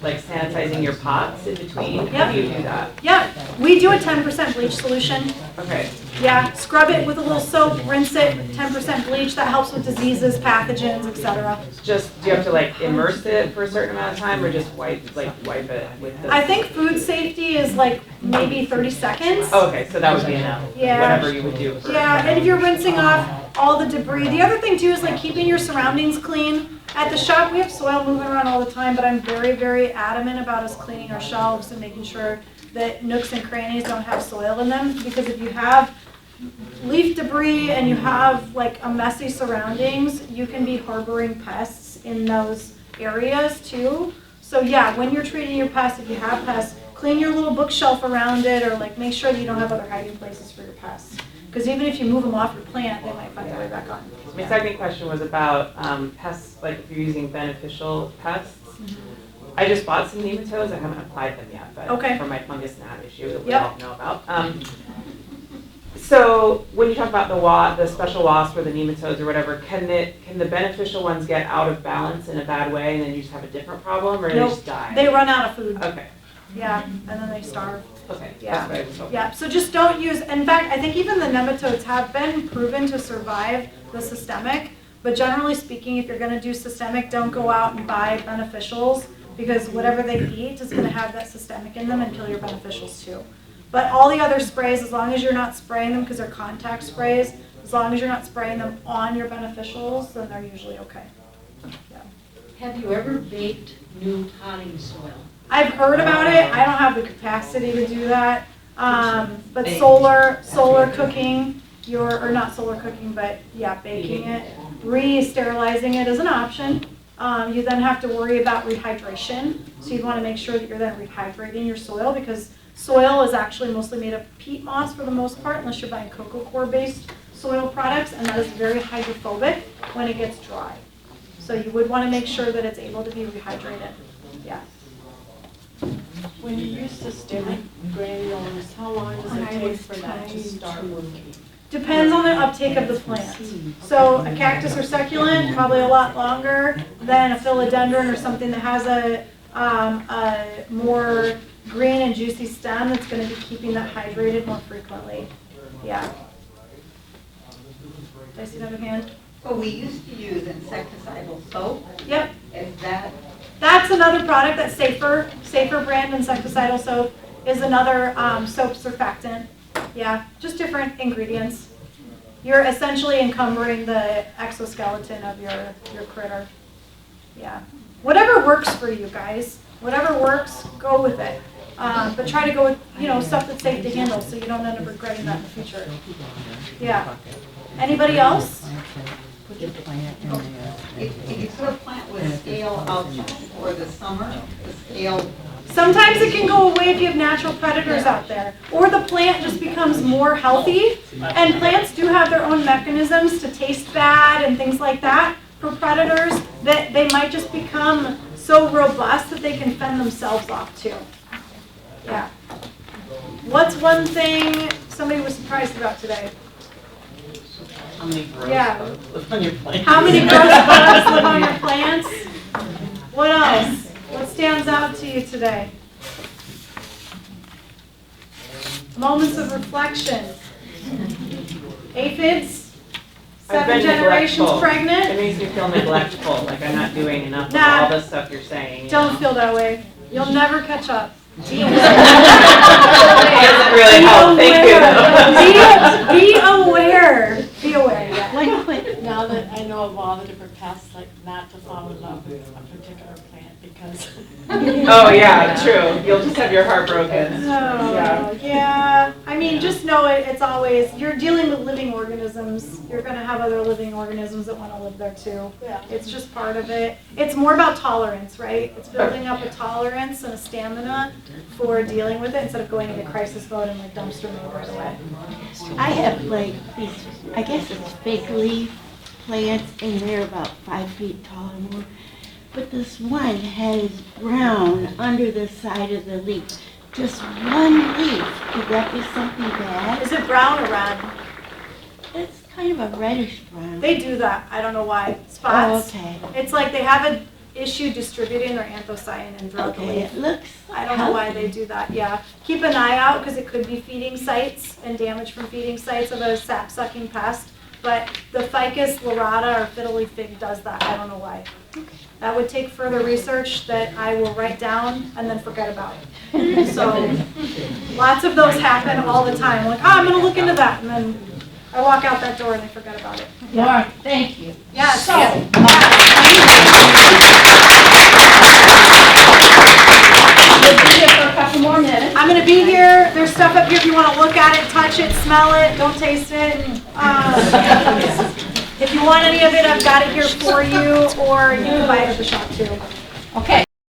like sanitizing your pots in between. How do you do that? Yeah, we do a 10% bleach solution. Okay. Yeah, scrub it with a little soap, rinse it, 10% bleach. That helps with diseases, pathogens, etc. Just do you have to like immerse it for a certain amount of time, or just wipe it with the? I think food safety is like maybe 30 seconds. Oh, okay, so that would be enough. Yeah. Whatever you would do. Yeah, and if you're rinsing off all the debris, the other thing too is like keeping your surroundings clean. At the shop, we have soil moving around all the time, but I'm very, very adamant about us cleaning our shelves and making sure that nooks and crannies don't have soil in them. Because if you have leaf debris and you have like a messy surroundings, you can be harboring pests in those areas too. So yeah, when you're treating your pests, if you have pests, clean your little bookshelf around it, or like make sure that you don't have other hiding places for your pests. Because even if you move them off your plant, they might find their way back on. My second question was about pests, like if you're using beneficial pests. I just bought some nematodes. I haven't applied them yet, but Okay. for my fungus gnat issue that we Yep. all know about. So when you talk about the special wasp or the nematodes or whatever, can the beneficial ones get out of balance in a bad way, and then you just have a different problem, or they Nope. just die? They run out of food. Okay. Yeah, and then they starve. Okay. Yeah. That's what I was hoping. Yeah, so just don't use, in fact, I think even the nematodes have been proven to survive the systemic, but generally speaking, if you're gonna do systemic, don't go out and buy beneficials, because whatever they eat is gonna have that systemic in them and kill your beneficials too. But all the other sprays, as long as you're not spraying them, because they're contact sprays, as long as you're not spraying them on your beneficials, then they're usually okay. Yeah. Have you ever baked new potting soil? I've heard about it. I don't have the capacity to do that. But solar cooking, or not solar cooking, but yeah, baking it, re-sterilizing it is an option. You then have to worry about rehydration. So you'd want to make sure that you're then rehydrating your soil, because soil is actually mostly made of peat moss for the most part, unless you're buying cocoa coir based soil products, and that is very hydrophobic when it gets dry. So you would want to make sure that it's able to be rehydrated. Yeah. When you use systemic granules, how long does it take for that to start working? Depends on the uptake of the plant. So a cactus or succulent, probably a lot longer than a philodendron or something that has a more green and juicy stem that's going to be keeping that hydrated more frequently. Yeah. Did I see another hand? Well, we used to use insecticidal soap. Yep. Is that? That's another product that's safer. Safer brand insecticidal soap is another soap surfactant. Yeah, just different ingredients. You're essentially encumbering the exoskeleton of your critter. Yeah. Whatever works for you guys. Whatever works, go with it. But try to go with, stuff that's safe to handle so you don't end up regretting that in the future. Yeah. Anybody else? If you put a plant with scale outside for the summer, the scale. Sometimes it can go away if you have natural predators out there. Or the plant just becomes more healthy. And plants do have their own mechanisms to taste bad and things like that for predators, that they might just become so robust that they can fend themselves off too. Yeah. What's one thing somebody was surprised about today? How many gross Yeah. bugs live on your plants? How many gross bugs live on your plants? What else? What stands out to you today? Moments of reflection. Aphids? I've been 7 generations neglectful. It pregnant? makes me feel neglectful, like I'm not doing enough of Nah. all the stuff you're saying. Don't feel that way. You'll never catch up. It doesn't really help, thank you. Be aware. Be aware, now that I know of all the different pests, like not to fall in love with a particular plant because. Oh, yeah, true. You'll just have your heart broken. Oh, yeah. I mean, just know it's always, you're dealing with living organisms. You're gonna have other living organisms that wanna live there too. Yeah. It's just part of it. It's more about tolerance, right? It's building up a tolerance and a stamina for dealing with it instead of going into crisis mode and like dumpster mode right away. I have like these, I guess it's fig leaf plants, and they're about 5 feet tall or more. But this one has brown under the side of the leaf. Just one leaf. Could that be something bad? Is it brown or red? It's kind of a reddish brown. They do that. I don't know why. Spots. Oh, okay. It's like they have an issue distributing their anthocyanin throughout the Okay, leaf. it looks I don't know why they do that, yeah. Keep an eye out, because it could be feeding sites and damage from feeding sites of a sap-sucking pest. But the Ficus lyrata or fiddle leaf fig does that, I don't know why. That would take further research that I will write down and then forget about. So, lots of those happen all the time, like, oh, I'm gonna look into that, and then I walk out that door and I forget about it. Laura, thank you. Yes. So, We'll be here for a couple more minutes. I'm gonna be here, there's stuff up here if you wanna look at it, touch it, smell it, don't taste it. If you want any of it, I've got it here for you, or you can buy it at the shop too. Okay.